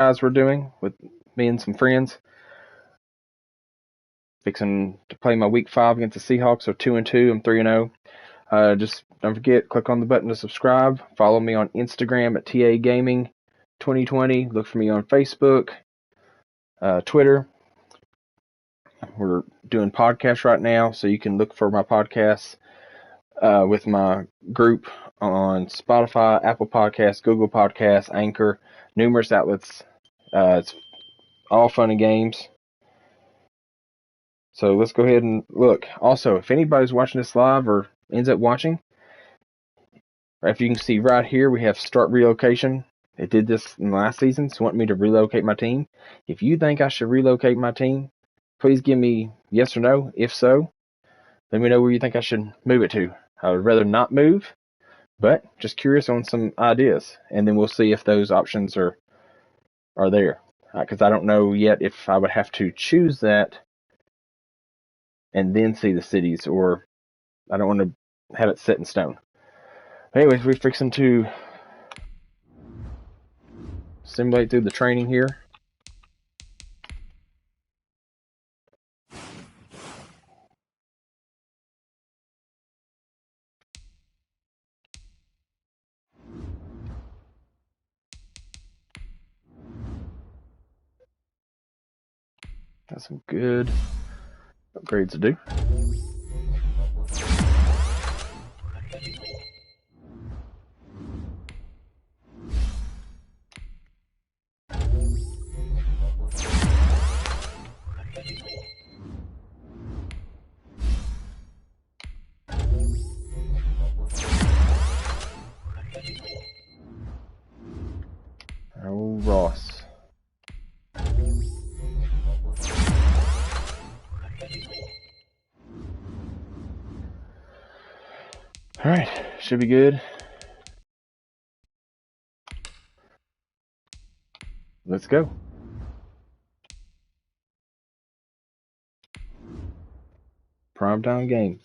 guys we're doing with me and some friends. Fixing to play my week 5 against the Seahawks. So 2-2. I'm 3-0. Just don't forget, click on the button to subscribe. Follow me on Instagram at TA Gaming 2020. Look for me on Facebook, Twitter. We're doing podcasts right now, so you can look for my podcasts with my group on Spotify, Apple Podcasts, Google Podcasts, Anchor, numerous outlets. It's all fun and games. So let's go ahead and look. Also, if anybody's watching this live or ends up watching, if you can see right here, we have start relocation. It did this in the last season, so want me to relocate my team. If you think I should relocate my team, please give me yes or no. If so, let me know where you think I should move it to. I would rather not move, but just curious on some ideas, and then we'll see if those options are there. Because I don't know yet if I would have to choose that and then see the cities, or I don't want to have it set in stone. Anyways, we're fixing to simulate through the training here. Got some good upgrades to do. Oh, Ross. All right, should be good. Let's go. Primetime game.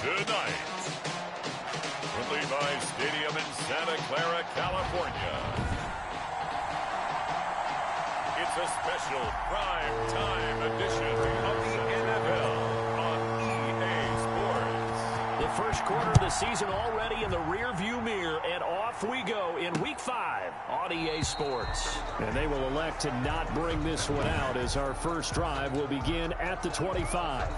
Tonight, from Levi's Stadium in Santa Clara, California, it's a special prime time edition of the NFL on EA Sports. The first quarter of the season already in the rearview mirror, and off we go in Week 5 on EA Sports. And they will elect to not bring this one out, as our first drive will begin at the 25.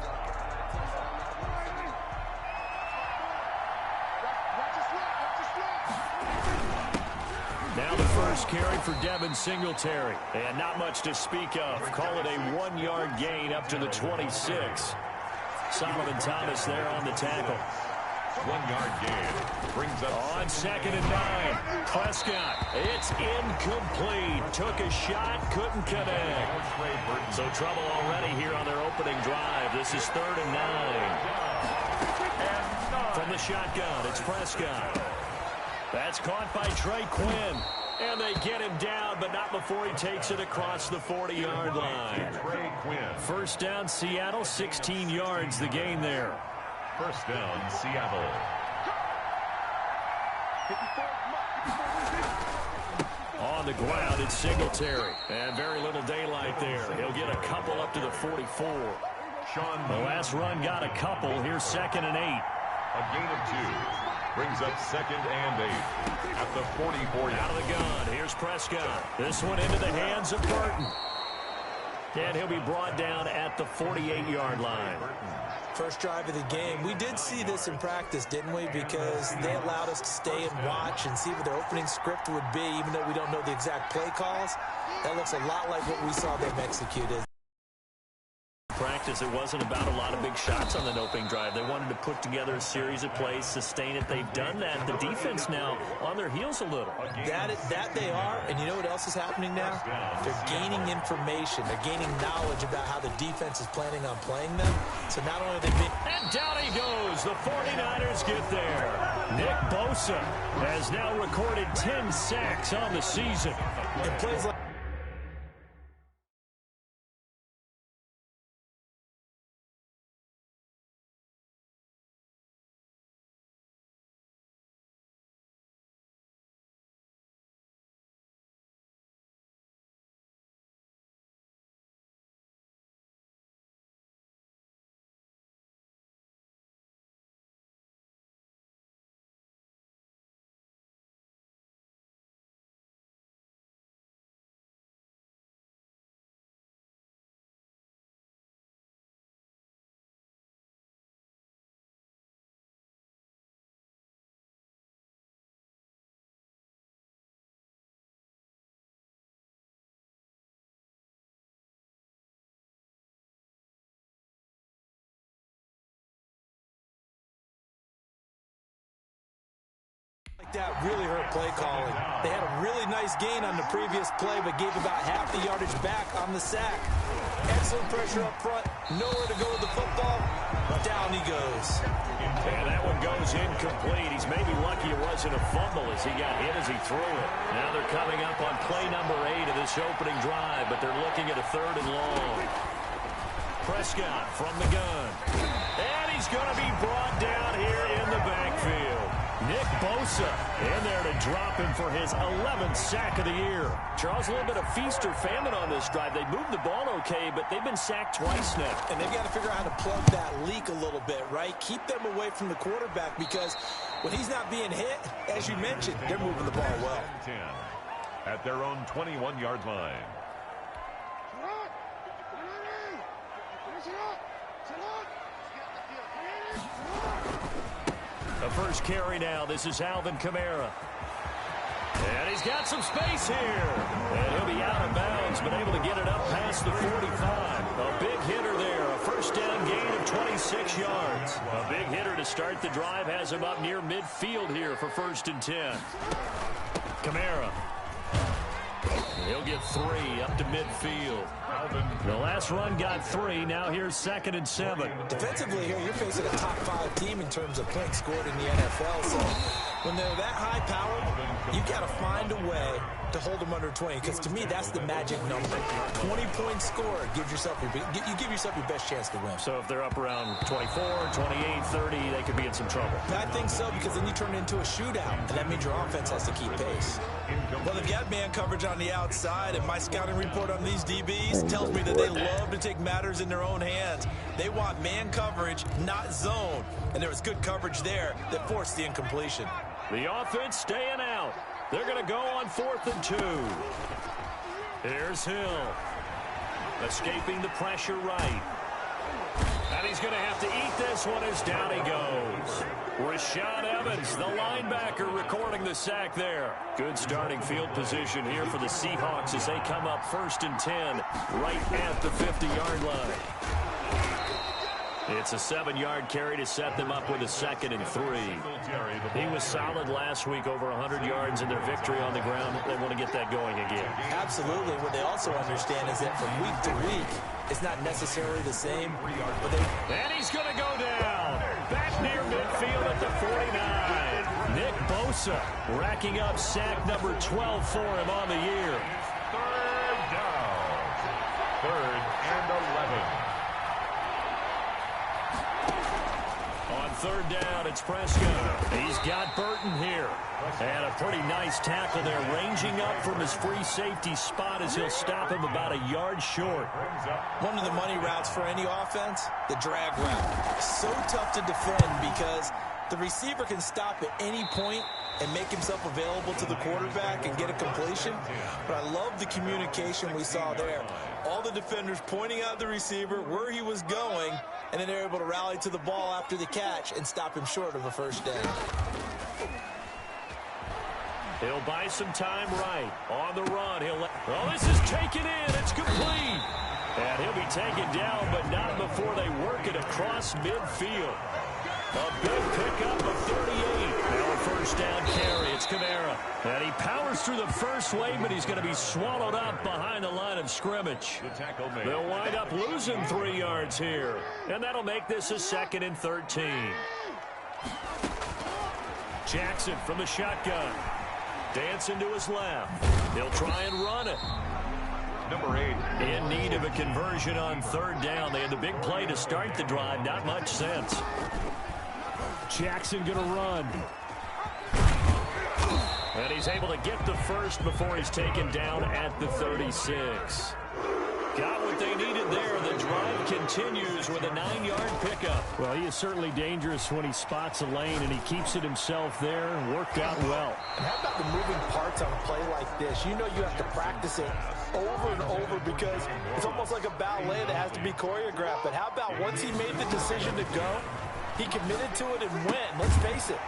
Now the first carry for Devin Singletary. And not much to speak of. Call it a 1-yard gain up to the 26. Solomon Thomas there on the tackle. 1-yard gain brings up on 2nd and 9. Prescott. It's incomplete. Took a shot, couldn't connect. So trouble already here on their opening drive. This is 3rd and 9. From the shotgun, it's Prescott. That's caught by Trey Quinn. And they get him down, but not before he takes it across the 40-yard line. Trey Quinn. First down, Seattle, 16 yards the gain there. First down, Seattle. On the ground, it's Singletary. And very little daylight there. He'll get a couple up to the 44. The last run got a couple. Here's 2nd and 8. A gain of 2. Brings up 2nd and 8 at the 44. Out of the gun. Here's Prescott. This one into the hands of Burton. And he'll be brought down at the 48-yard line. First drive of the game. We did see this in practice, didn't we? Because they allowed us to stay and watch and see what their opening script would be, even though we don't know the exact play calls. That looks a lot like what we saw them execute. Practice practice, it wasn't about a lot of big shots on the opening drive. They wanted to put together a series of plays, sustain it. They've done that. The defense now on their heels a little. That they are, and you know what else is happening now? They're gaining information. They're gaining knowledge about how the defense is planning on playing them. So not only are they being... And down he goes. The 49ers get there. Nick Bosa has now recorded 10 sacks on the season. It plays like... That really hurt play calling. They had a really nice gain on the previous play, but gave about half the yardage back on the sack. Excellent pressure up front. Nowhere to go with the football. Down he goes. And that one goes incomplete. He's maybe lucky it wasn't a fumble as he got hit as he threw it. Now they're coming up on play number 8 of this opening drive, but they're looking at a 3rd and long. Prescott from the gun. And he's going to be brought down here in the backfield. Nick Bosa in there to drop him for his 11th sack of the year. Charles, a little bit of feast or famine on this drive. They moved the ball okay, but they've been sacked twice now. And they've got to figure out how to plug that leak a little bit, right? Keep them away from the quarterback because when he's not being hit, as you mentioned, they're moving the ball well. 10 at their own 21-yard line. The first carry now. This is Alvin Kamara. And he's got some space here. And he'll be out of bounds, but able to get it up past the 45. A big hitter there. A first down gain of 26 yards. A big hitter to start the drive. Has him up near midfield here for 1st and 10. Kamara. He'll get 3 up to midfield. The last run got 3. Now here's 2nd and 7. Defensively here, you're facing a top 5 team in terms of points scored in the NFL. So when they're that high powered, you've got to find a way to hold them under 20. Because to me, that's the magic number. 20 points scored gives yourself you give yourself your best chance to win. So if they're up around 24, 28, 30, they could be in some trouble. I think so, because then you turn it into a shootout, and that means your offense has to keep pace. Well, they've got man coverage on the outside, and my scouting report on these DBs tells me that they love to take matters in their own hands. They want man coverage, not zone. And there was good coverage there that forced the incompletion. The offense staying out. They're going to go on 4th and 2. Here's Hill. Escaping the pressure right. And he's going to have to eat this one as down he goes. Rashad Evans, the linebacker, recording the sack there. Good starting field position here for the Seahawks as they come up 1st and 10 right at the 50-yard line. It's a 7-yard carry to set them up with a 2nd and 3. He was solid last week, over 100 yards in their victory on the ground. They want to get that going again. Absolutely. What they also understand is that from week to week, it's not necessarily the same. But and he's going to go down. Back near midfield at the 49. Nick Bosa racking up sack number 12 for him on the year. 3rd down. 3rd and 11. On 3rd down, it's Prescott. He's got Burton here. And a pretty nice tackle there, ranging up from his free safety spot as he'll stop him about a yard short. One of the money routes for any offense, the drag route. So tough to defend because the receiver can stop at any point and make himself available to the quarterback and get a completion. But I love the communication we saw there. All the defenders pointing out the receiver, where he was going, and then they're able to rally to the ball after the catch and stop him short of a first down. He'll buy some time right. On the run, oh, this is taken in. It's complete. And he'll be taken down, but not before they work it across midfield. A big pickup of 38. Now a first down carry. It's Kamara. And he powers through the first wave, but he's going to be swallowed up behind the line of scrimmage. They'll wind up losing 3 yards here. And that'll make this a 2nd and 13. Jackson from the shotgun. Dancing to his left. He'll try and run it. Number 8. In need of a conversion on 3rd down. They had the big play to start the drive. Not much sense. Jackson going to run. And he's able to get the first before he's taken down at the 36. Got what they needed there. The drive continues with a 9-yard pickup. Well, he is certainly dangerous when he spots a lane, and he keeps it himself there and worked out well. And how about the moving parts on a play like this? You know you have to practice it over and over because it's almost like a ballet that has to be choreographed. But how about once he made the decision to go, he committed to it and went. Let's face it,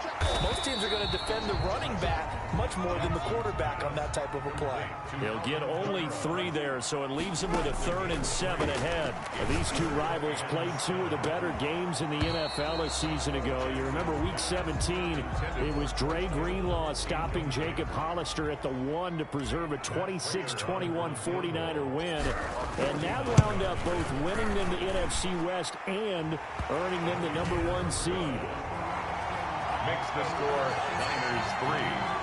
most teams are going to defend the running back much more than the quarterback on that type of a play. He'll get only 3 there, so it leaves him with a 3rd and 7 ahead. These two rivals played 2 of the better games in the NFL a season ago. You remember Week 17, it was Dre Greenlaw stopping Jacob Hollister at the 1 to preserve a 26-21 49er win, and that wound up both winning them the NFC West and earning them the number 1 seed. Makes the score Niners 3.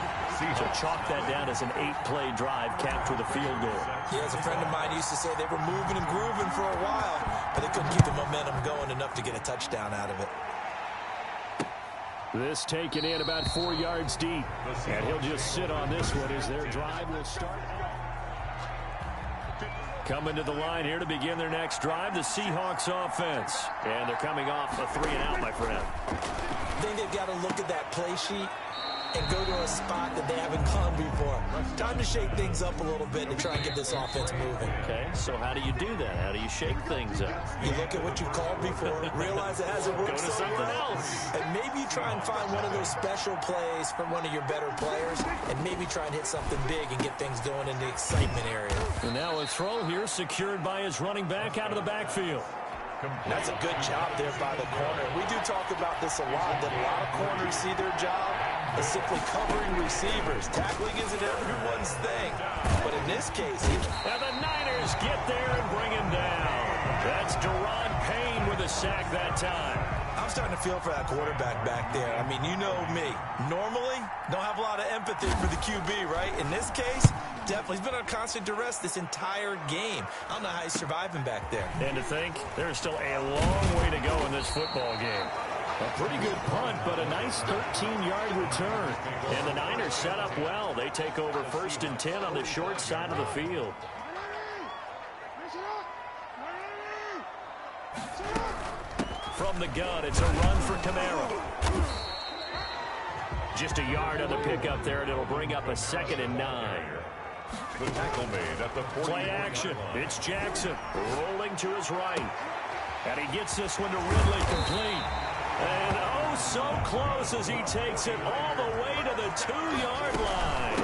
So chalk that down as an 8-play drive capped with a field goal. Yeah, as a friend of mine used to say, they were moving and grooving for a while, but they couldn't keep the momentum going enough to get a touchdown out of it. This taken in about 4 yards deep, and he'll just sit on this one as their drive will start. Coming to the line here to begin their next drive, the Seahawks offense. And they're coming off a 3-and-out, my friend. I think they've got to look at that play sheet and go to a spot that they haven't gone before. Time to shake things up a little bit to try and get this offense moving. Okay, so how do you do that? How do you shake things up? You look at what you've called before, realize it hasn't worked Go to something else. and maybe you try and find one of those special plays from one of your better players, and maybe try and hit something big and get things going in the excitement area. And now a throw here secured by his running back out of the backfield. That's a good job there by the corner. We do talk about this a lot, that a lot of corners see their job as simply covering receivers. Tackling isn't everyone's thing. But in this case, and the Niners get there and bring him down. That's Deron Payne with a sack that time. I'm starting to feel for that quarterback back there. I mean, you know me. Normally, don't have a lot of empathy for the QB, right? In this case, definitely. He's been on constant duress this entire game. I don't know how he's surviving back there. And to think, there's still a long way to go in this football game. A pretty good punt, but a nice 13-yard return. And the Niners set up well. They take over 1st and 10 on the short side of the field. From the gun, it's a run for Kamara. Just a yard on the pickup there, and it'll bring up a 2nd and 9. The tackle made at the 40. Play action. It's Jackson rolling to his right. And he gets this one to Ridley complete. And oh, so close as he takes it all the way to the 2-yard line.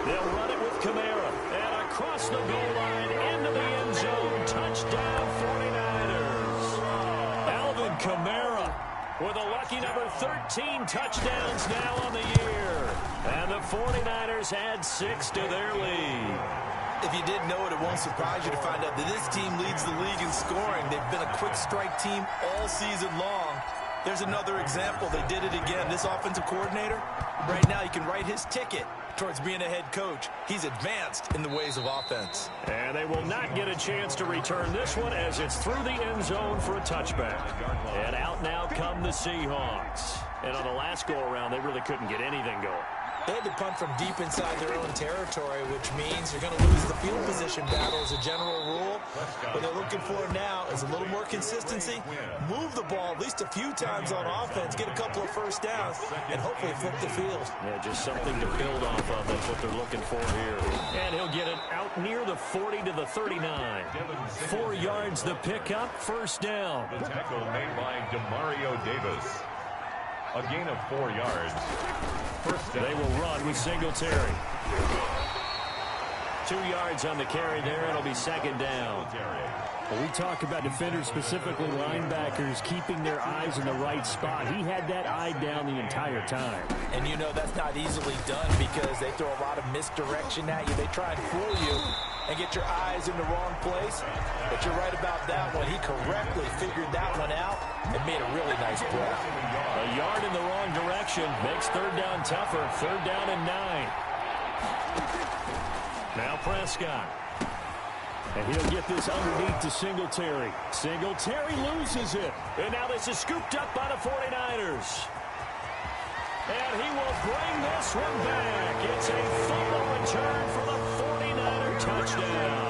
They'll run it with Kamara. And across the goal line into the end zone. Touchdown 49ers. Alvin Kamara with a lucky number 13 touchdowns now on the year. And the 49ers add 6 to their lead. If you didn't know it, it won't surprise you to find out that this team leads the league in scoring. They've been a quick strike team all season long. There's another example. They did it again. This offensive coordinator, right now, he can write his ticket towards being a head coach. He's advanced in the ways of offense. And they will not get a chance to return this one as it's through the end zone for a touchback. And out now come the Seahawks. And on the last go-around, they really couldn't get anything going. They had to punt from deep inside their own territory, which means you're going to lose the field position battle as a general rule. What they're looking for now is a little more consistency, move the ball at least a few times on offense, get a couple of first downs, and hopefully flip the field. Yeah, just something to build off of. That's what they're looking for here. And he'll get it out near the 40 to the 39. 4 yards the pickup, first down. The tackle made by Demario Davis. A gain of 4 yards. First down. They will run with Singletary. 2 yards on the carry there. It'll be second down. Well, we talk about defenders, specifically linebackers, keeping their eyes in the right spot. He had that eye down the entire time. And you know that's not easily done because they throw a lot of misdirection at you. They try and fool you and get your eyes in the wrong place. But you're right about that one. He correctly figured that one out and made a really nice play. A yard in the wrong direction makes third down tougher. Third down and 9. Now Prescott. And he'll get this underneath to Singletary. Singletary loses it. And now this is scooped up by the 49ers. And he will bring this one back. It's a fumble return for the 49er touchdown.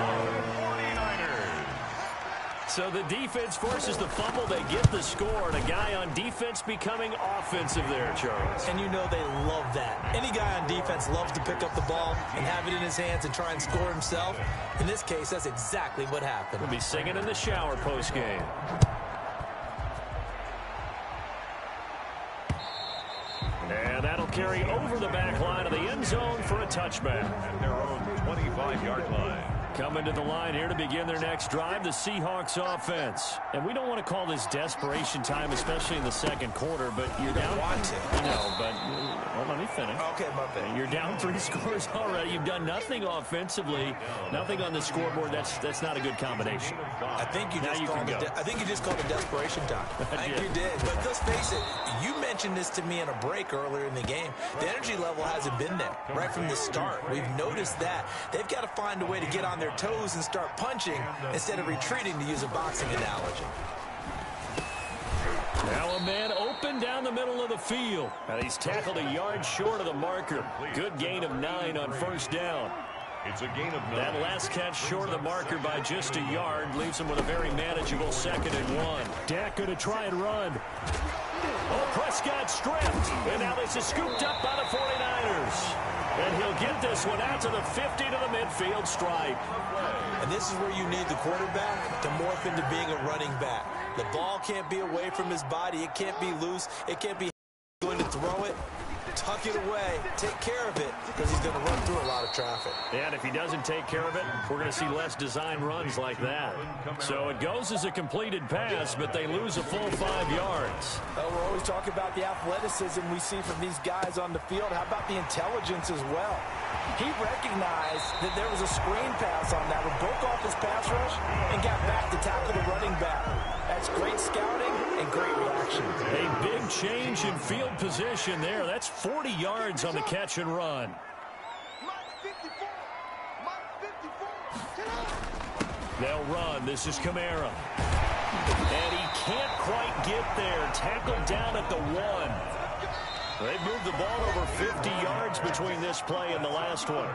So the defense forces the fumble. They get the score. And a guy on defense becoming offensive there, Charles. And you know they love that. Any guy on defense loves to pick up the ball and have it in his hands and try and score himself. In this case, that's exactly what happened. We'll be singing in the shower post-game. And that'll carry over the back line of the end zone for a touchback. At their own 25-yard line. Coming to the line here to begin their next drive, the Seahawks offense. And we don't want to call this desperation time, especially in the second quarter, but you're down. Want to. I know, but well, let me finish. Okay, my bad. You're down 3 scores already. You've done nothing offensively, nothing on the scoreboard. That's not a good combination. I think you just called it desperation time. I think you did. But let's face it, you mentioned this to me in a break earlier in the game. The energy level hasn't been there right from the start. We've noticed that. They've got to find a way to get on their toes and start punching instead of retreating, to use a boxing analogy. Now a man open down the middle of the field. And he's tackled a yard short of the marker. Good gain of 9 on first down. It's a gain of 9. That last catch short of the marker by just a yard leaves him with a very manageable 2nd and 1. Dak going to try and run. Oh, Prescott stripped. And now this is scooped up by the 49ers. And he'll get this one out to the 50 to the midfield stripe. And this is where you need the quarterback to morph into being a running back. The ball can't be away from his body. It can't be loose. It can't be going to throw it. Tuck it away. Take care of it because he's going to run through a lot of traffic. And if he doesn't take care of it, we're going to see less design runs like that. So it goes as a completed pass, but they lose a full 5 yards. We're always talking about the athleticism we see from these guys on the field. How about the intelligence as well? He recognized that there was a screen pass on that one, broke off his pass rush, and got back to tackle the running back. That's great scouting and great reaction. A big change in field position there. That's 40 yards on the catch and run. They'll run. This is Kamara. And he can't quite get there. Tackled down at the 1. They've moved the ball over 50 yards between this play and the last one.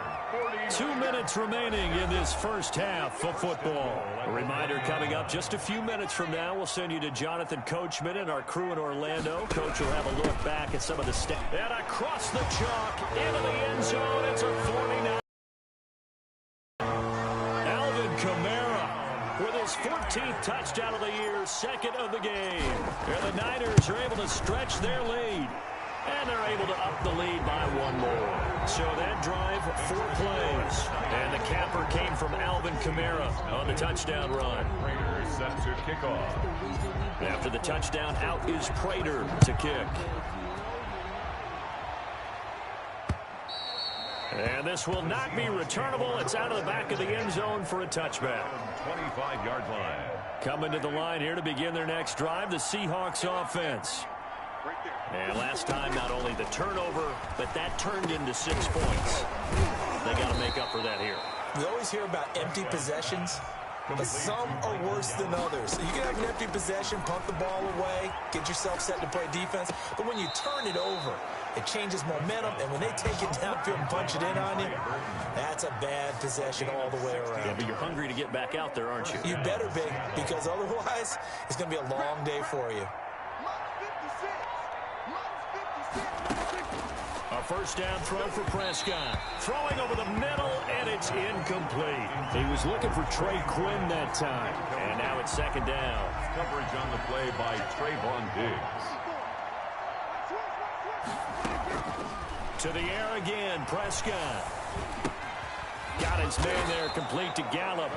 2 minutes remaining in this first half of football. A reminder coming up just a few minutes from now. We'll send you to Jonathan Coachman and our crew in Orlando. Coach will have a look back at some of the stats. And across the chalk into the end zone. It's a 49. Alvin Kamara with his 14th touchdown of the year, 2nd of the game. And the Niners are able to stretch their lead. And they're able to up the lead by 1 more. So that drive, 4 plays. And the capper came from Alvin Kamara on the touchdown run. Prater set to kick off. After the touchdown, out is Prater to kick. And this will not be returnable. It's out of the back of the end zone for a touchback. 25-yard line. Coming to the line here to begin their next drive, the Seahawks offense. And last time, not only the turnover, but that turned into 6 points. They got to make up for that here. We always hear about empty possessions, but some are worse than others. You can have an empty possession, punt the ball away, get yourself set to play defense, but when you turn it over, it changes momentum, and when they take it downfield and punch it in on you, that's a bad possession all the way around. Yeah, but you're hungry to get back out there, aren't you? You better be, because otherwise, it's going to be a long day for you. A first down throw for Prescott. Throwing over the middle, and it's incomplete. He was looking for Trey Quinn that time. And now it's 2nd down. Coverage on the play by Trayvon Diggs. To the air again, Prescott. Got his man there, complete to Gallup.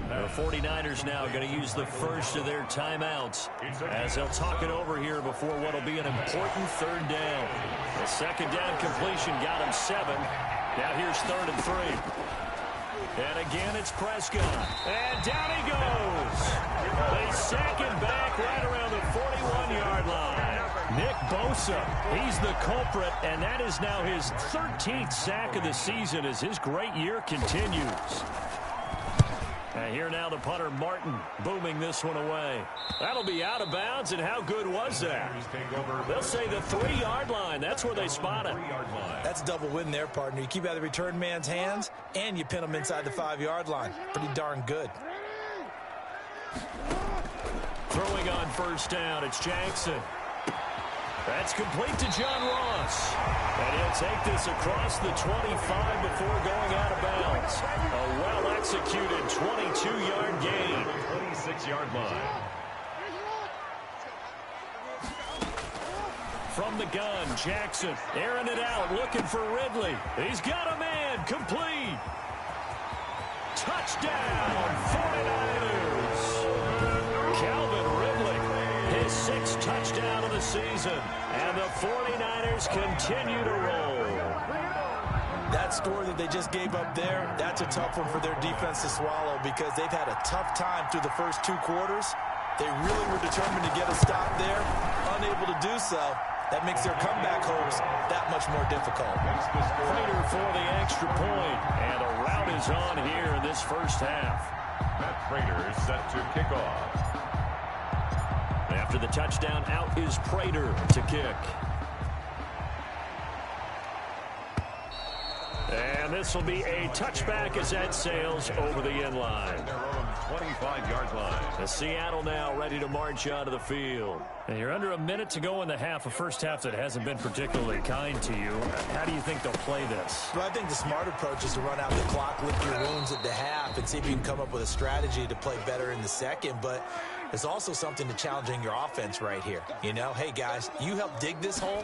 The 49ers now going to use the first of their timeouts as they'll talk it over here before what will be an important third down. The second down completion got him 7. Now here's 3rd and 3. And again, it's Prescott. And down he goes. They sack him back right around the 41-yard line. Nick Bosa, he's the culprit, and that is now his 13th sack of the season as his great year continues. And here now the punter, Martin, booming this one away. That'll be out of bounds, and how good was that? They'll say the 3-yard line. That's where they spot it. That's a double win there, partner. You keep out of the return man's hands, and you pin him inside the 5-yard line. Pretty darn good. Throwing on first down, it's Jackson. That's complete to John Ross. And he'll take this across the 25 before going out of bounds. A well-executed 22-yard gain. 26-yard line. From the gun, Jackson airing it out, looking for Ridley. He's got a man, complete. Touchdown, 49ers. Calvin Ridley, his 6th touchdown of the season. And the 49ers continue to roll. That score that they just gave up there, that's a tough one for their defense to swallow because they've had a tough time through the first 2 quarters. They really were determined to get a stop there, unable to do so. That makes their comeback hopes that much more difficult. Prater for the extra point, and a rout is on here in this first half. Matt Prater is set to kick off. After the touchdown, out is Prater to kick. And this will be a touchback as that sails over the end line. Their own 25-yard line. The Seattle now ready to march onto the field. And you're under a minute to go in the half, a first half that hasn't been particularly kind to you. How do you think they'll play this? Well, I think the smart approach is to run out the clock, lick your wounds at the half, and see if you can come up with a strategy to play better in the second. But there's also something to challenging your offense right here. You know, hey, guys, you help dig this hole.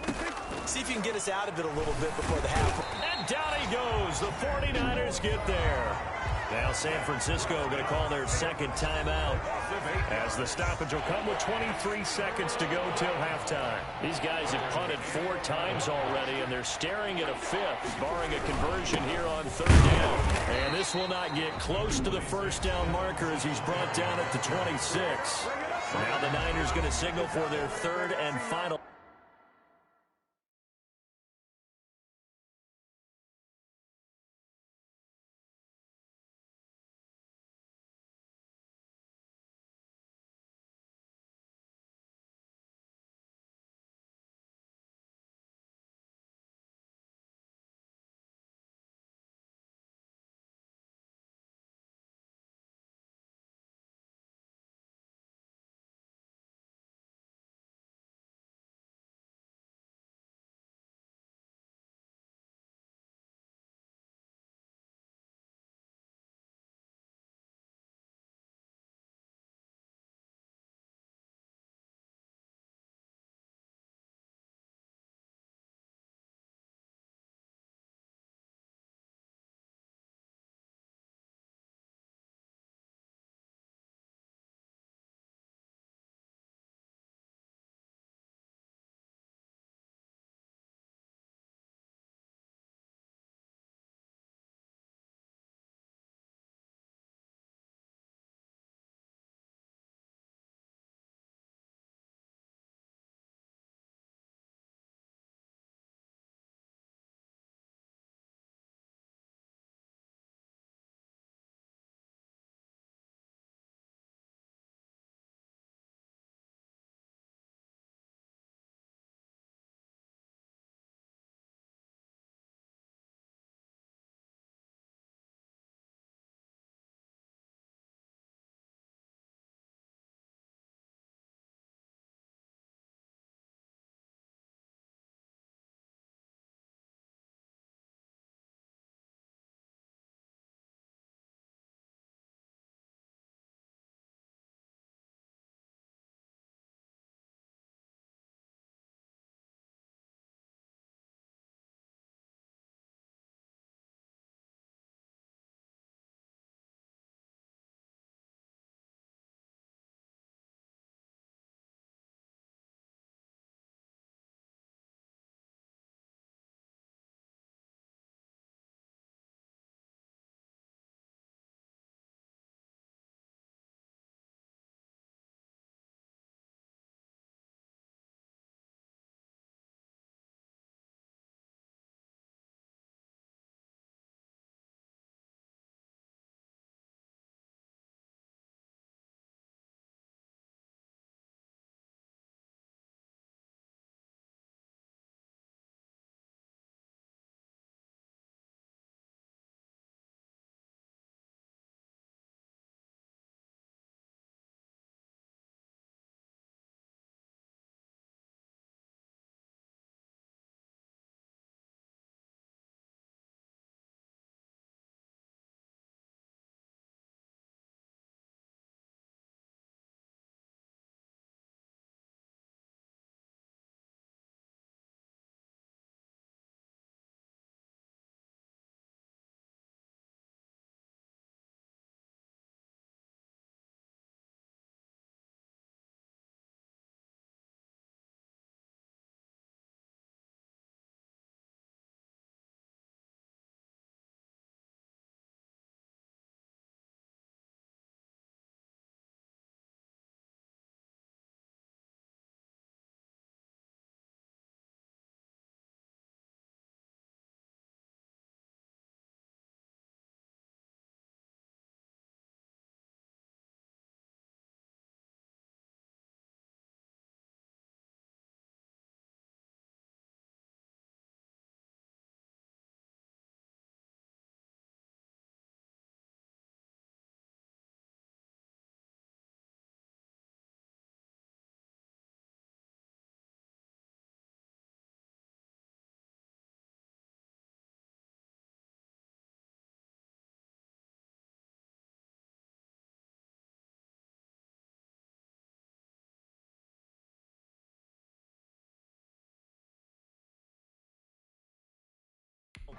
See if you can get us out of it a little bit before the half. And down he goes. The 49ers get there. Now San Francisco going to call their second timeout as the stoppage will come with 23 seconds to go till halftime. These guys have punted 4 times already, and they're staring at a 5th, barring a conversion here on 3rd down. And this will not get close to the first down marker as he's brought down at the 26. Now the Niners going to signal for their 3rd and final.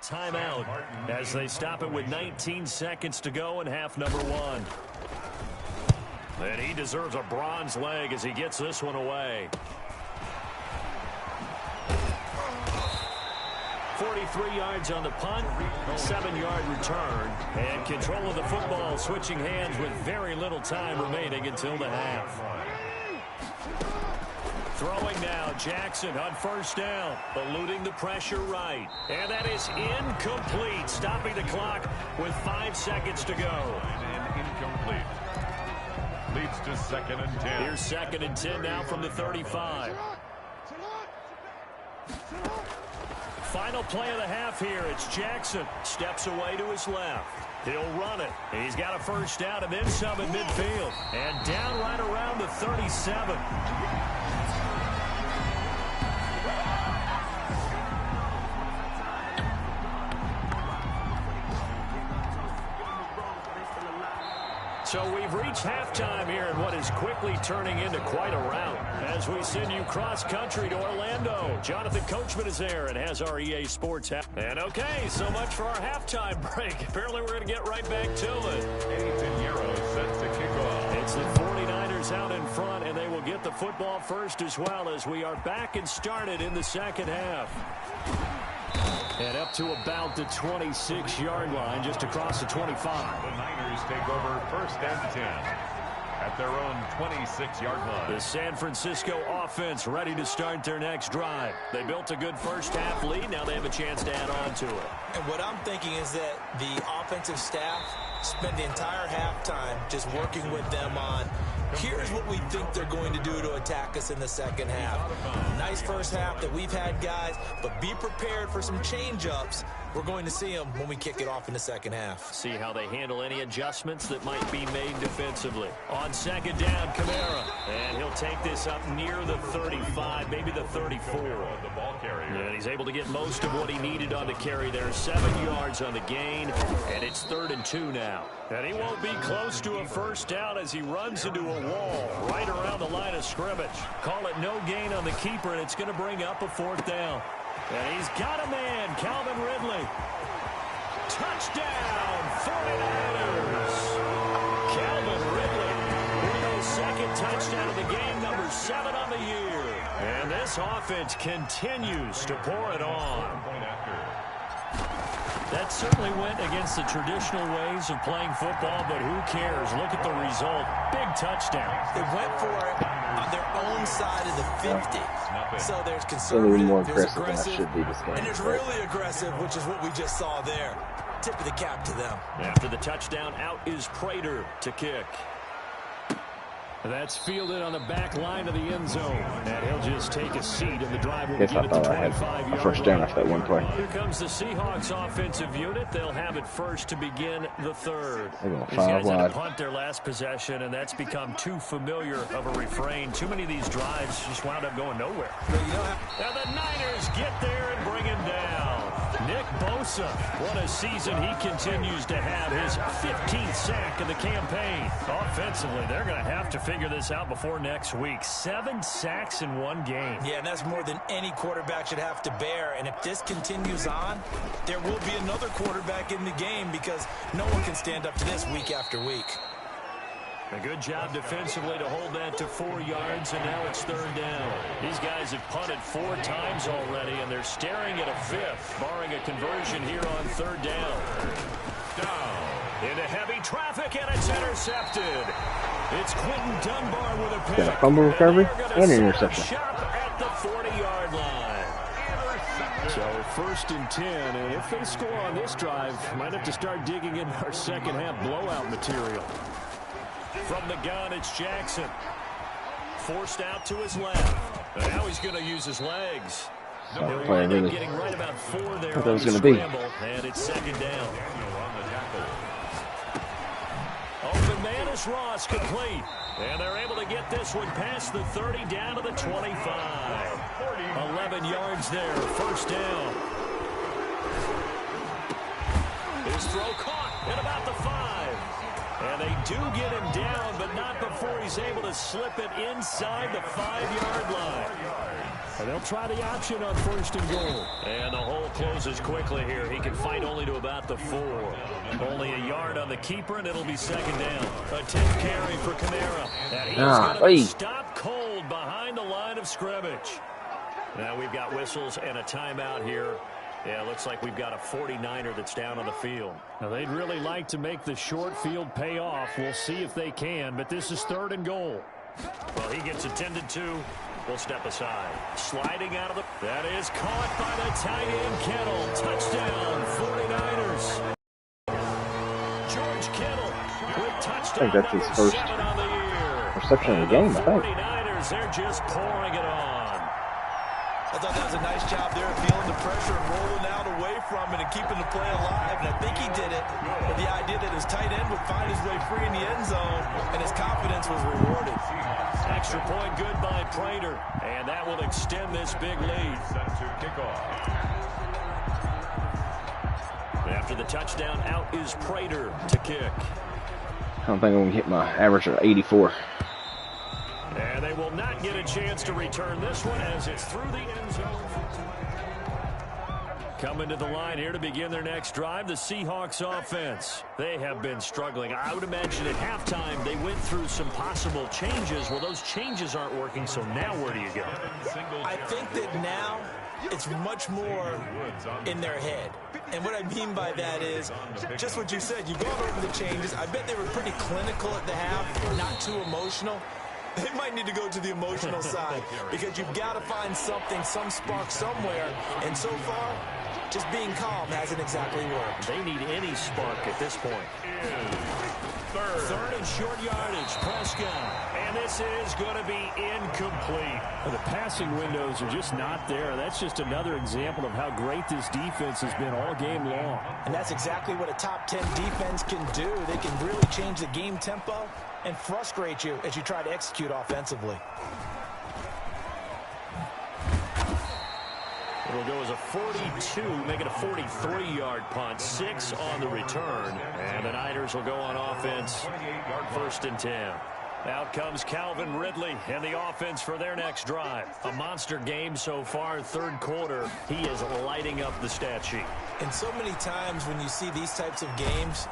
timeout as they stop it with 19 seconds to go in half number 1. And he deserves a bronze leg as he gets this one away. 43 yards on the punt, 7-yard return, and control of the football switching hands with very little time remaining until the half. Throwing now, Jackson on first down, eluding the pressure right. And that is incomplete, stopping the clock with 5 seconds to go. And incomplete. Leads to 2nd and 10. Here's 2nd and 10 now from the 35. Final play of the half here. It's Jackson. Steps away to his left. He'll run it. He's got a first down and then some in midfield. And down right around the 37. So we've reached halftime here in what is quickly turning into quite a rout as we send you cross-country to Orlando. Jonathan Coachman is there and has our EA Sports app. And okay, so much for our halftime break. Apparently we're going to get right back to it. Ethan Euro set to kick off. It's the 49ers out in front, and they will get the football first as well as we are back and started in the second half. And up to about the 26-yard line, just across the 25. The Niners take over 1st and 10 at their own 26-yard line. The San Francisco offense ready to start their next drive. They built a good first half lead. Now they have a chance to add on to it. And what I'm thinking is that the offensive staff spend the entire halftime just working with them on here's what we think they're going to do to attack us in the second half. Nice first half that we've had, guys, but be prepared for some change-ups. We're going to see them when we kick it off in the second half. See how they handle any adjustments that might be made defensively. On 2nd down, Kamara. And he'll take this up near the 35, maybe the 34. The ball carrier. And he's able to get most of what he needed on the carry there. 7 yards on the gain, and it's 3rd and 2 now. And he won't be close to a first down as he runs into a wall right around the line of scrimmage. Call it no gain on the keeper, and it's going to bring up a 4th down. And he's got a man, Calvin Ridley. Touchdown, 49ers. Calvin Ridley with his 2nd touchdown of the game, number 7 on the year. And this offense continues to pour it on. That certainly went against the traditional ways of playing football, but who cares? Look at the result. Big touchdown. They went for it on their own side of the 50. So there's A little conservative, more there's aggressive than I should be this game. and there's really aggressive, which is what we just saw there. Tip of the cap to them. After the touchdown, out is Prater to kick. That's fielded on the back line of the end zone. And he'll just take a seat, and the drive will Guess begin I at the thought I had 25-yard a first down after that one play. Here comes the Seahawks offensive unit. They'll have it first to begin the 3rd. They're going These 5 guys had wide. to punt their last possession, and that's become too familiar of a refrain. Too many of these drives just wound up going nowhere. Now the Niners get there and bring him down. Nick Bosa, what a season he continues to have. His 15th sack of the campaign. Offensively, they're going to have to figure this out before next week. 7 sacks in one game. Yeah, and that's more than any quarterback should have to bear. And if this continues on, there will be another quarterback in the game because no one can stand up to this week after week. A good job defensively to hold that to 4 yards, and now it's 3rd down. These guys have punted 4 times already, and they're staring at a 5th, barring a conversion here on 3rd down. Into heavy traffic, and it's intercepted. It's Quentin Dunbar with a pick. Got a fumble recovery and an interception. Shop at the 40-yard line. So 1st and 10, and if they score on this drive, might have to start digging in our second half blowout material. From the gun, it's Jackson. Forced out to his left. And now he's going to use his legs. Sorry, play really. Getting right about 4 there. Thought that was on the going to be. scramble, and it's 2nd down. Open man is Ross, complete. And they're able to get this one past the 30 down to the 25. 11 yards there, 1st down. His throw caught at about the 5. And they do get him down, but not before he's able to slip it inside the 5-yard line. And they'll try the option on 1st and goal. And the hole closes quickly here. He can fight only to about the 4. Only a yard on the keeper, and it'll be 2nd down. A 10 carry for Kamara. And he's going to be stopped cold behind the line of scrimmage. Now we've got whistles and a timeout here. Yeah, it looks like we've got a 49er that's down on the field. Now, they'd really like to make the short field pay off. We'll see if they can, but this is 3rd and goal. Well, he gets attended to. We'll step aside. Sliding out of the... That is caught by the tight end, Kittle. Touchdown, 49ers. George Kittle with touchdown. I think that's his first reception of the game, I think. 49ers, they're just pouring it on. I thought that was a nice job there, feeling the pressure and rolling out away from it and keeping the play alive. And I think he did it with the idea that his tight end would find his way free in the end zone, and his confidence was rewarded. Extra point good by Prater, and that will extend this big lead. Set to kickoff. After the touchdown, out is Prater to kick. I don't think I'm going to hit my average of 84. And they will not get a chance to return this one as it's through the end zone. Coming to the line here to begin their next drive, the Seahawks offense. They have been struggling. I would imagine at halftime they went through some possible changes. Well, those changes aren't working, so now where do you go? I think that now it's much more in their head. And what I mean by that is just what you said. You've gone over the changes. I bet they were pretty clinical at the half, not too emotional. They might need to go to the emotional side because you've got to find something, some spark somewhere. And so far, just being calm hasn't exactly worked. They need any spark at this point. Third and short yardage, Prescott. And this is going to be incomplete. The passing windows are just not there. That's just another example of how great this defense has been all game long. And that's exactly what a top 10 defense can do. They can really change the game tempo and frustrate you as you try to execute offensively. It'll go as a 42, make it a 43-yard punt, 6 on the return. And the Niners will go on offense, 1st and 10. Out comes Calvin Ridley and the offense for their next drive. A monster game so far, 3rd quarter. He is lighting up the stat sheet. And so many times when you see these types of games,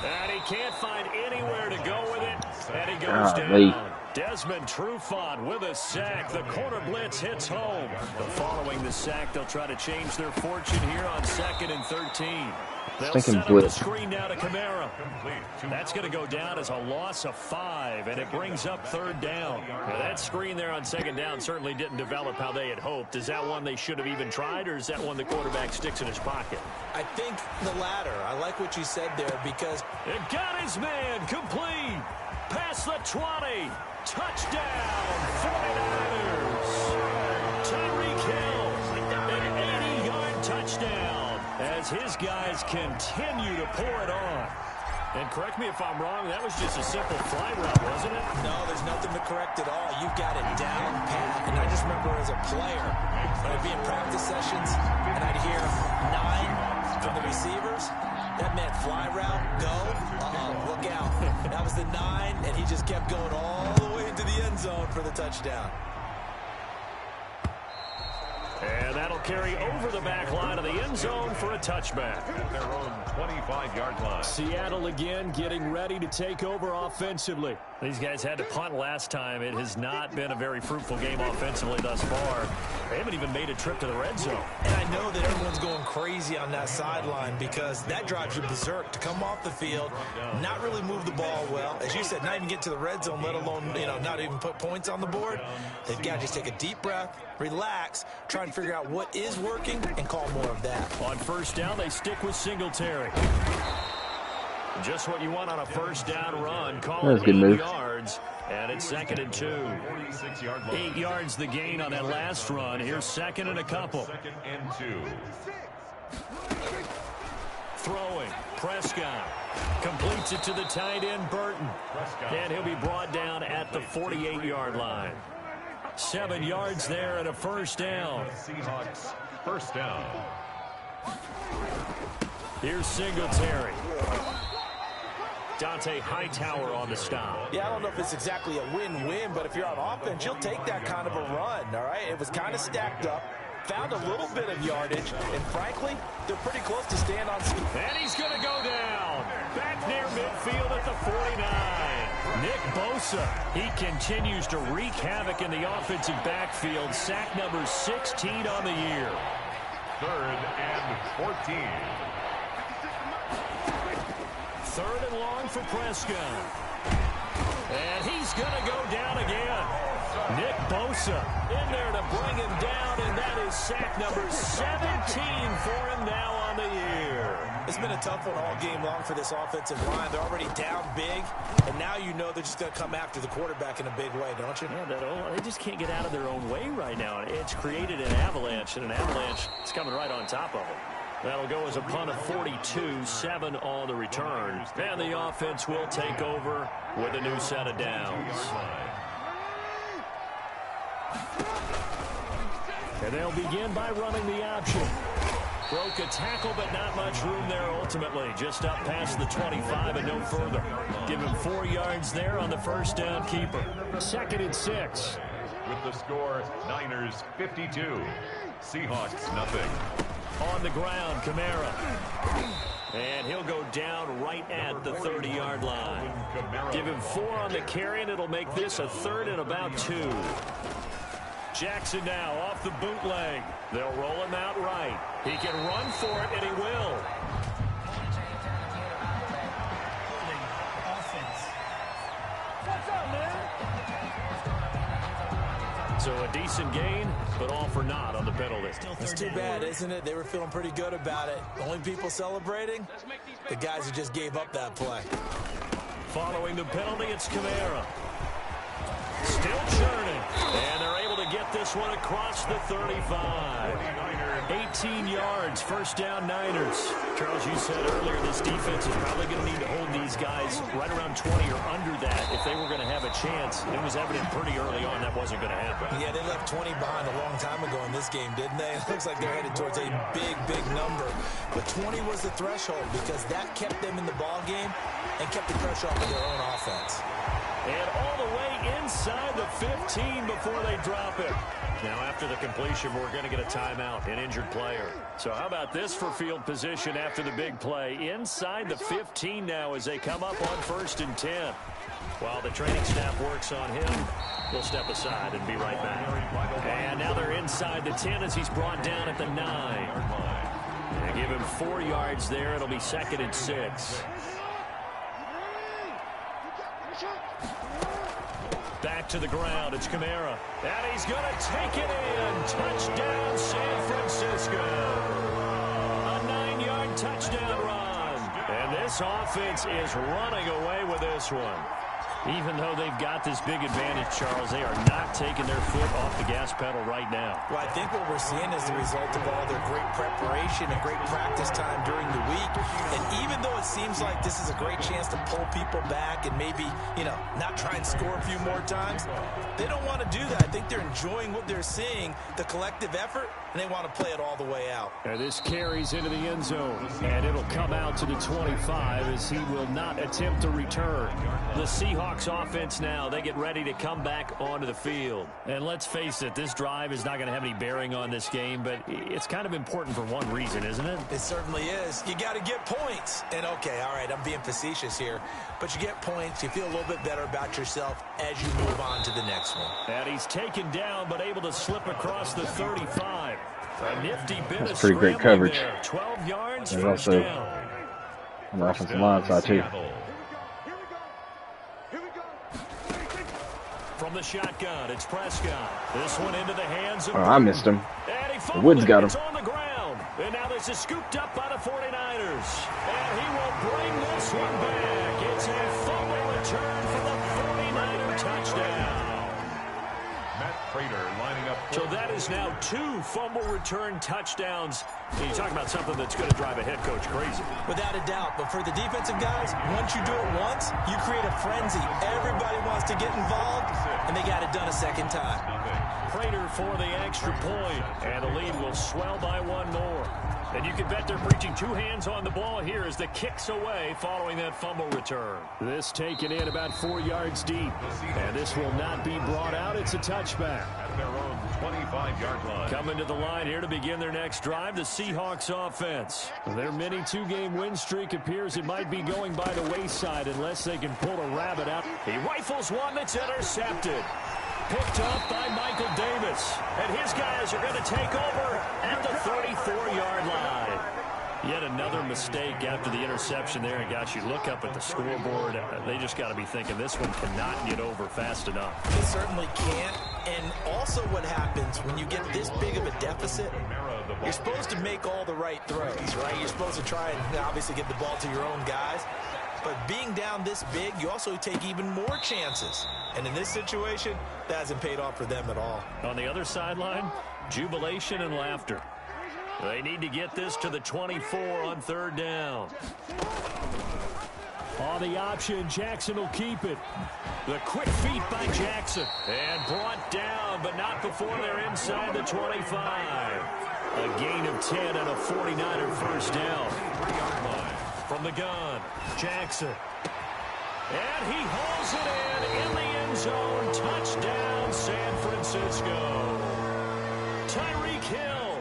and he can't find anywhere to go with it, and he goes down. Desmond Trufant with a sack. The corner blitz hits home. But following the sack, they'll try to change their fortune here on 2nd and 13. They'll set up the screen now to Kamara. That's going to go down as a loss of 5, and it brings up 3rd down. Now, that screen there on 2nd down certainly didn't develop how they had hoped. Is that one they should have even tried, or is that one the quarterback sticks in his pocket? I think the latter. I like what you said there because it got his man complete. Past the 20. Touchdown, 49ers. Tyreek Hill, an 80-yard touchdown as his guys continue to pour it on. And correct me if I'm wrong, that was just a simple fly route, wasn't it? No, there's nothing to correct at all. You've got it down pat. And I just remember as a player, when I'd be in practice sessions and I'd hear 9 from the receivers, that meant fly route, go, look out. That was the 9, and he just kept going all the way into the end zone for the touchdown. And that'll carry over the back line of the end zone for a touchback. Their own 25-yard line. Seattle again getting ready to take over offensively. These guys had to punt last time. It has not been a very fruitful game offensively thus far. They haven't even made a trip to the red zone. And I know that everyone's going crazy on that sideline because that drives you berserk to come off the field, not really move the ball well. As you said, not even get to the red zone, let alone, not even put points on the board. They've got to just take a deep breath, relax, try and figure out what is working and call more of that. On 1st down, they stick with Singletary. Just what you want on a 1st down run. Call it 8 yards, and it's 2nd and 2. 8 yards the gain on that last run. Here's 2nd and a couple. 2nd and 2. Throwing, Prescott completes it to the tight end, Burton. And he'll be brought down at the 48-yard line. 7 yards there and a 1st down. Seahawks 1st down. Here's Singletary. Dante Hightower on the stop. Yeah, I don't know if it's exactly a win-win, but if you're on offense, you'll take that kind of a run, all right? It was kind of stacked up, found a little bit of yardage, and frankly, they're pretty close to staying on speed. And he's going to go down. Back near midfield at the 49. Nick Bosa, he continues to wreak havoc in the offensive backfield. Sack number 16 on the year. 3rd and 14. 3rd and long for Prescott. And he's going to go down again. Nick Bosa in there to bring him down, and that is sack number 17 for him now on the year. It's been a tough one all game long for this offensive line. They're already down big, and now you know they're just going to come after the quarterback in a big way, don't you? Yeah, they just can't get out of their own way right now. It's created an avalanche, and an avalanche is coming right on top of them. That'll go as a punt of 42, 7 on the return. And the offense will take over with a new set of downs. And they'll begin by running the option. Broke a tackle, but not much room there ultimately. Just up past the 25 and no further. Give him 4 yards there on the first down keeper. 2nd and 6. With the score, Niners 52. Seahawks nothing. On the ground, Kamara. And he'll go down right at the 30-yard line. Give him 4 on the carry, and it'll make this a 3rd and about 2. Jackson now off the bootleg. They'll roll him out right. He can run for it, and he will. So a decent gain, but all for naught on the penalty. It's too bad, isn't it? They were feeling pretty good about it. The only people celebrating, the guys who just gave up that play. Following the penalty, it's Kamara. Still churning. And they're able to get this one across the 35. 18 yards, first down Niners. Charles, you said earlier this defense is probably going to need to hold these guys right around 20 or under that if they were going to have a chance. It was evident pretty early on that wasn't going to happen. Yeah, they left 20 behind a long time ago in this game, didn't they? It looks like they're headed towards a big, big number. But 20 was the threshold because that kept them in the ball game and kept the pressure off of their own offense. And all the way inside the 15 before they drop it. Now, after the completion, we're going to get a timeout, an injured player. So how about this for field position after the big play? Inside the 15 now as they come up on 1st and 10. While the training staff works on him, we'll step aside and be right back. And now they're inside the 10 as he's brought down at the 9. And give him 4 yards there. It'll be 2nd and 6. Back to the ground, it's Kamara. And he's going to take it in. Touchdown, San Francisco. A 9-yard touchdown run. And this offense is running away with this one. Even though they've got this big advantage, Charles, they are not taking their foot off the gas pedal right now. Well, I think what we're seeing is the result of all their great preparation and great practice time during the week. And even though it seems like this is a great chance to pull people back and maybe, not try and score a few more times, they don't want to do that. I think they're enjoying what they're seeing, the collective effort, and they want to play it all the way out. And this carries into the end zone, and it'll come out to the 25 as he will not attempt to return. The Seahawks offense now, they get ready to come back onto the field. And let's face it, this drive is not going to have any bearing on this game, but it's kind of important for one reason, isn't it? It certainly is. You got to get points. And okay, all right, I'm being facetious here, but you get points, you feel a little bit better about yourself as you move on to the next one. And he's taken down, but able to slip across the 35. A nifty bit of pretty great coverage. There. 12 yards, There's first also down. on the offensive line side too. From the shotgun, it's Prescott. This one into the hands of... Oh, I missed him. And he fumbled Woods it. got him. It's on the ground. And now this is scooped up by the 49ers. And he will bring this one back. It's a fumble return for the 49er touchdown. Matt Prater lining up. So that is now 2 fumble return touchdowns. And you talk about something that's going to drive a head coach crazy. Without a doubt. But for the defensive guys, once you do it once, you create a frenzy. Everybody wants to get involved, and they got it done a second time. Prater for the extra point, and the lead will swell by 1 more. And you can bet they're preaching two hands on the ball here as the kick's away following that fumble return. This taken in about 4 yards deep. And this will not be brought out. It's a touchback. At their own 25-yard line. Coming to the line here to begin their next drive, the Seahawks offense. Their mini 2-game win streak appears it might be going by the wayside unless they can pull a rabbit out. He rifles one that's intercepted. Picked up by Michael Davis. And his guys are going to take over at the 34-yard line. Yet another mistake after the interception there. And, gosh, you look up at the scoreboard. They just got to be thinking this one cannot get over fast enough. It certainly can't. And also what happens when you get this big of a deficit, you're supposed to make all the right throws, right? You're supposed to try and obviously get the ball to your own guys. But being down this big, you also take even more chances. And in this situation, that hasn't paid off for them at all. On the other sideline, jubilation and laughter. They need to get this to the 24 on 3rd down. On the option, Jackson will keep it. The quick feet by Jackson. And brought down, but not before they're inside the 25. A gain of 10 and a 49er first down. 3-yard line. From the gun, Jackson. And he hauls it in the end zone. Touchdown, San Francisco. Tyreek Hill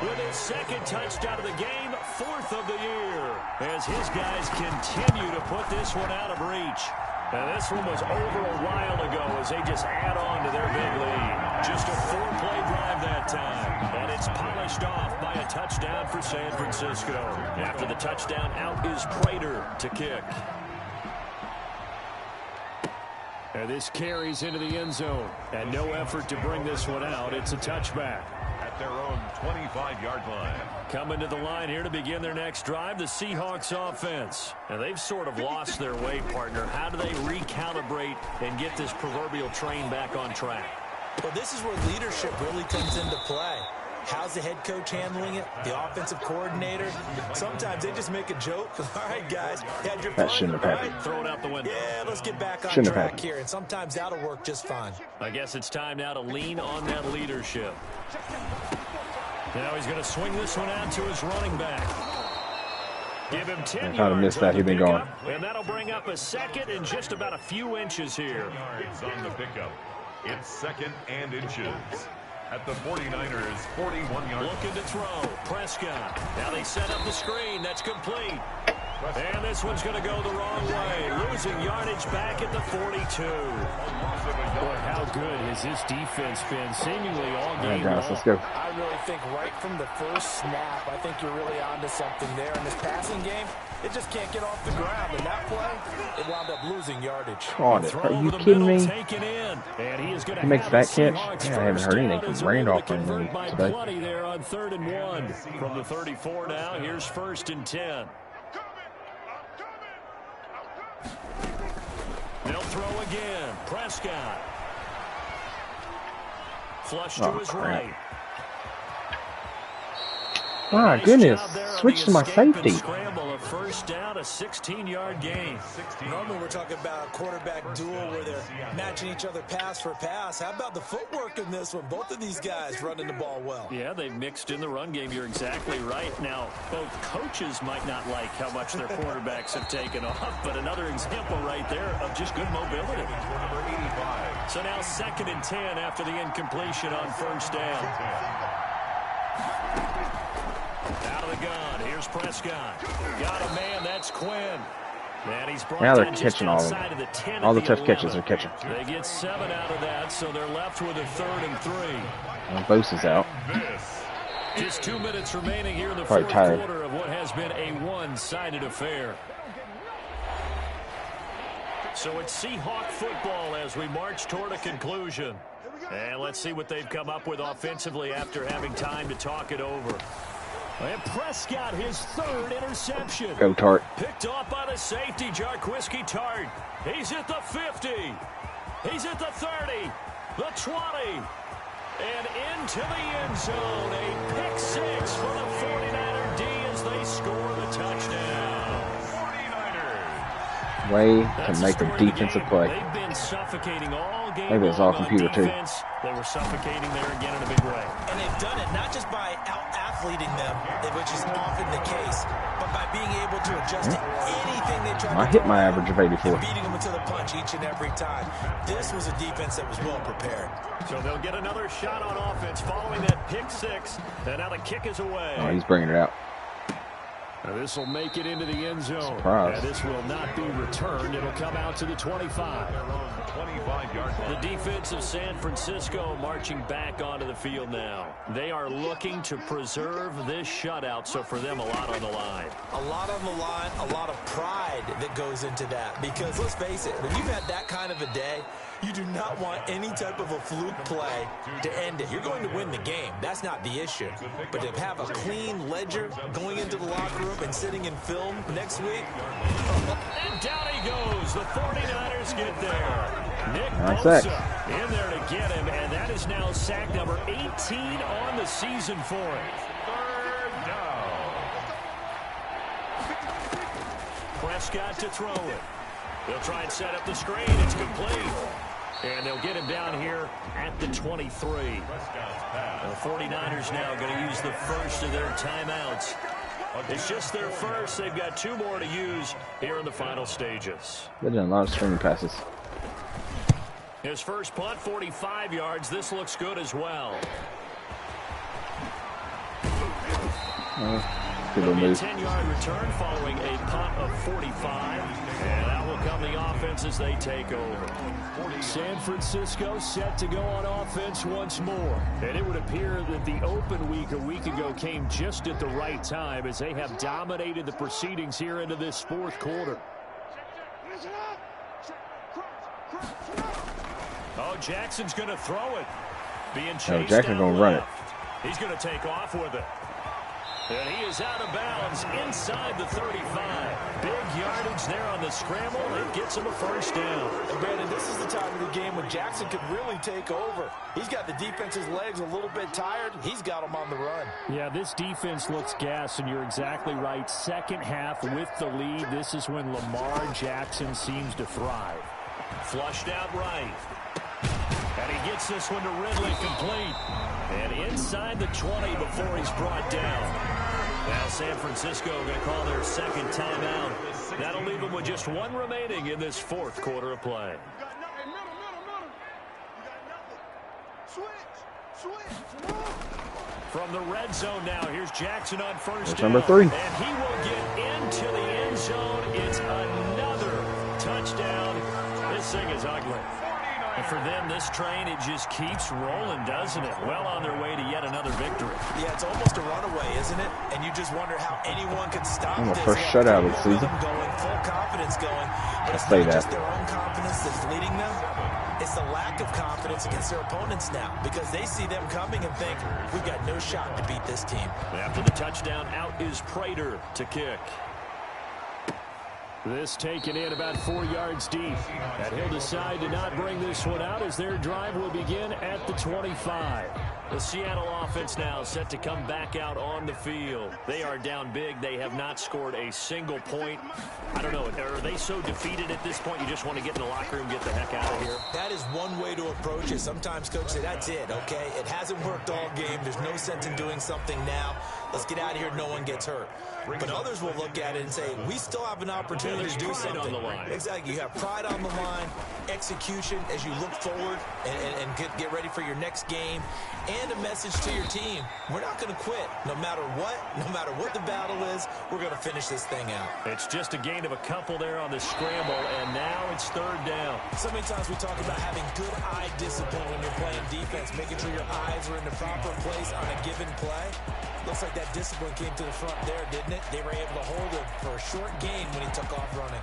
with his 2nd touchdown of the game, 4th of the year, as his guys continue to put this one out of reach. And this one was over a while ago as they just add on to their big lead. Just a 4-play drive that time. And it's polished off by a touchdown for San Francisco. After the touchdown, out is Prater to kick. And this carries into the end zone. And no effort to bring this one out. It's a touchback. At their own 25-yard line. Coming to the line here to begin their next drive, the Seahawks offense. And they've sort of lost their way, partner. How do they recalibrate and get this proverbial train back on track? Well, this is where leadership really comes into play. How's the head coach handling it? The offensive coordinator? Sometimes they just make a joke. All right, guys, had your fun. That shouldn't have happened. Right? Throw it out the window. Yeah, let's get back on Shouldn't have track happened. here. And sometimes that'll work just fine. I guess it's time now to lean on that leadership. Now he's going to swing this one out to his running back. Give him 10 I kind of missed that. He'd been gone. And that'll bring up a 2nd and just about a few inches here. Yards on the pickup. It's 2nd and inches. At the 49ers, 41-yard. Looking to throw. Prescott. Now they set up the screen. That's complete. And this one's going to go the wrong way. Losing yardage back at the 42. Boy, how good has this defense been seemingly all game long. Let's go. I really think right from the first snap, I think you're really onto something there. In this passing game, it just can't get off the ground. And that play, it wound up losing yardage. Caught it. Are you kidding me? And he is going to He makes have that the catch? Seahawks Yeah, I haven't heard anything first from down Randolph as they're able to convert by today. plenty there on 3rd and 1. From the 34 now, here's 1st and 10. They'll throw again. Prescott. Flush to his right. My Nice goodness. job there on Switch the to my escape and safety. Scramble, a first down, a 16-yard gain. Normally we're talking about a quarterback duel where they're matching each other pass for pass. How about the footwork in this one? Both of these guys running the ball well. Yeah, they've mixed in the run game. You're exactly right. Now, both coaches might not like how much their quarterbacks have taken off, but another example right there of just good mobility. So now 2nd and 10 after the incompletion on first down. Out of the gun. Here's Prescott. Got a man. That's Quinn. And he's brought Now they're down just catching all of outside them. the 10 All the at tough 11. catches are catching. They get 7 out of that, so they're left with a 3rd and 3. And Bose is out. Just 2 minutes remaining here in the Probably fourth tired. quarter of what has been a one-sided affair. So it's Seahawk football as we march toward a conclusion. And let's see what they've come up with offensively after having time to talk it over. And Prescott, his 3rd interception. Go Tart. Picked off by the safety, Jarquiski Tart. He's at the 50. He's at the 30. The 20. And into the end zone. A pick 6 for the 49er D as they score the touchdown. 49ers. Way That's to make the a story of the defensive game. play. They've been suffocating all game Maybe it's all long on computer, too. defense. They were suffocating there again in a big way. And they've done it not just by out misleading them, which is often the case. But by being able to adjust to anything they try to I hit my average of 84. and beating them into the punch each and every time, this was a defense that was well prepared. So they'll get another shot on offense following that pick six. And now the kick is away. Oh, he's bringing it out. This will make it into the end zone. Surprise. And this will not be returned. It'll come out to the 25. The defense of San Francisco marching back onto the field now. They are looking to preserve this shutout, so for them, a lot on the line. A lot on the line, a lot of pride that goes into that. Because let's face it, when you've had that kind of a day, you do not want any type of a fluke play to end it. You're going to win the game. That's not the issue. But to have a clean ledger going into the locker room and sitting in film next week. And down he goes. The 49ers get there. Nick Nice Bosa sack. in there to get him, and that is now sack number 18 on the season for him. Third down. Prescott to throw it. They'll try and set up the screen. It's complete. And they'll get him down here at the 23. The 49ers now going to use the first of their timeouts. It's just their first. They've got two more to use here in the final stages. They've done a lot of screen passes. His first punt, 45 yards. This looks good as well. Good little It'll be a move. 10-yard return following a punt of 45. And that will come the offense as they take over. San Francisco set to go on offense once more. And it would appear that the open week a week ago came just at the right time as they have dominated the proceedings here into this fourth quarter. Oh, Jackson's going to throw it. Being chased Jackson's going to run it. He's going to take off with it. And he is out of bounds inside the 35. Big yardage there on the scramble. It gets him a first down. And Brandon, this is the time of the game when Jackson could really take over. He's got the defense's legs a little bit tired. He's got them on the run. Yeah, this defense looks gassed, and you're exactly right. Second half with the lead, this is when Lamar Jackson seems to thrive. Flushed out right. And he gets this one to Ridley complete. And inside the 20 before he's brought down. Now San Francisco going to call their second timeout. That'll leave them with just one remaining in this fourth quarter of play. From the red zone now, here's Jackson on first down. Number 3. And he will get into the end zone. It's another touchdown. This thing is ugly. And for them, this train, it just keeps rolling, doesn't it? Well on their way to yet another victory. Yeah, it's almost a runaway, isn't it? And you just wonder how anyone could stop The this. first shutout of the season. Going, full confidence going. But it's say not that. just their own confidence that's leading them. It's the lack of confidence against their opponents now because they see them coming and think, we've got no shot to beat this team. After the touchdown, out is Prater to kick. This taken in about 4 yards deep. And he'll decide to not bring this one out as their drive will begin at the 25. The Seattle offense now set to come back out on the field. They are down big. They have not scored a single point. I don't know. Are they so defeated at this point you just want to get in the locker room and get the heck out of here? That is one way to approach it. Sometimes coaches say, that's it, okay? It hasn't worked all game. There's no sense in doing something now. Let's get out of here. No one gets hurt. But others will look at it and say, we still have an opportunity to do something. On the line. Exactly. You have pride on the line, execution as you look forward and get ready for your next game, and a message to your team. We're not going to quit. No matter what the battle is, we're going to finish this thing out. It's just a gain of a couple there on the scramble, and now it's third down. So many times we talk about having good eye discipline when you're playing defense, making sure your eyes are in the proper place on a given play. Looks like that discipline came to the front there, didn't it? They were able to hold him for a short gain when he took off running.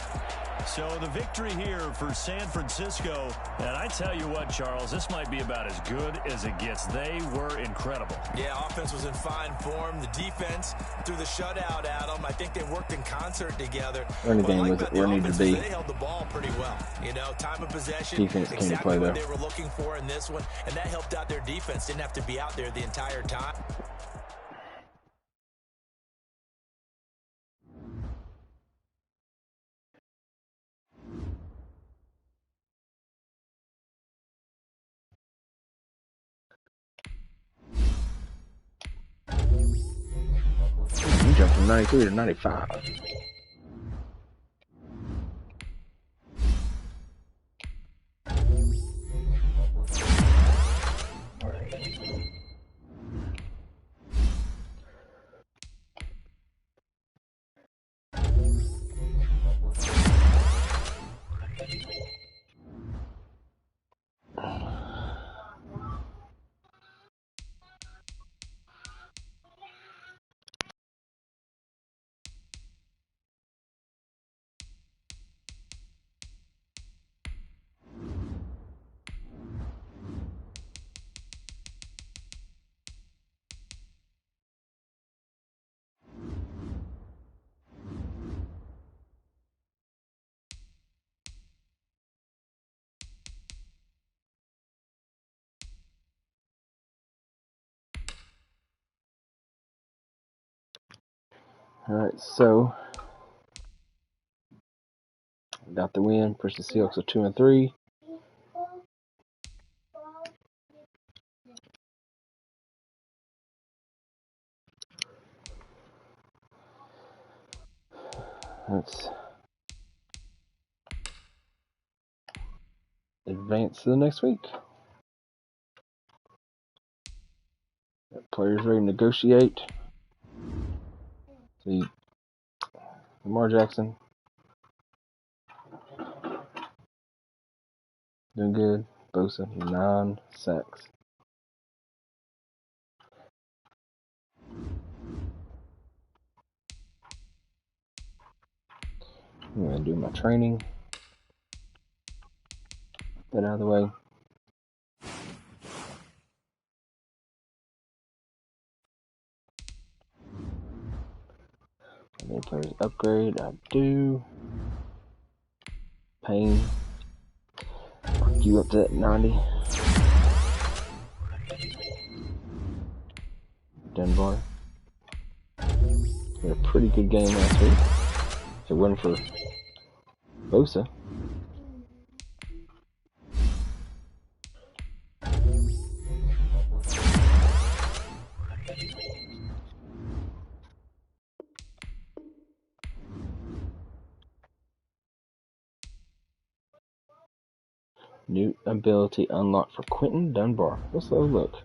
So the victory here for San Francisco. And I tell you what, Charles, this might be about as good as it gets. They were incredible. Yeah, offense was in fine form. The defense threw the shutout at them. I think they worked in concert together. Anything What I like with about where it the needed offense to is be. they held the ball pretty well. You know, time of possession, Defense came to exactly play what there. they were looking for in this one. And that helped out their defense. Didn't have to be out there the entire time. jumped from 93 to 95. Alright, so got the win. Pushed the Seahawks to 2-3. Let's advance to the next week. Players ready to negotiate. See, Lamar Jackson doing good. Bosa 9 sacks. I'm gonna do my training. Get out of the way. Any players upgrade? I do. Payne. You up to 90. Dunbar. Had a pretty good game last week. If it wasn't for Bosa. New ability unlocked for Quentin Dunbar. Let's have a look.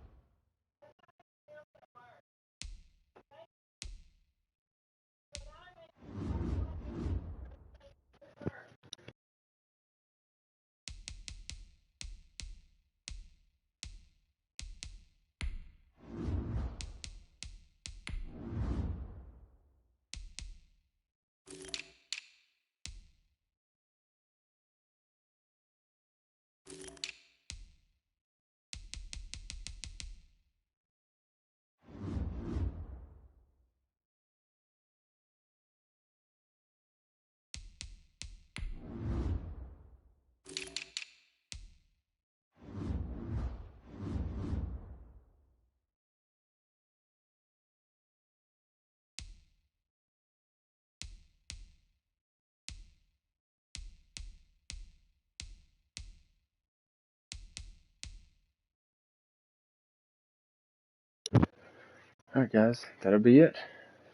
Alright guys, that'll be it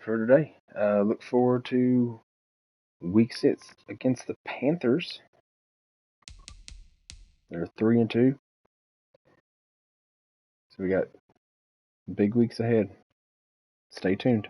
for today. Look forward to week 6 against the Panthers. They're 3-2. So we got big weeks ahead. Stay tuned.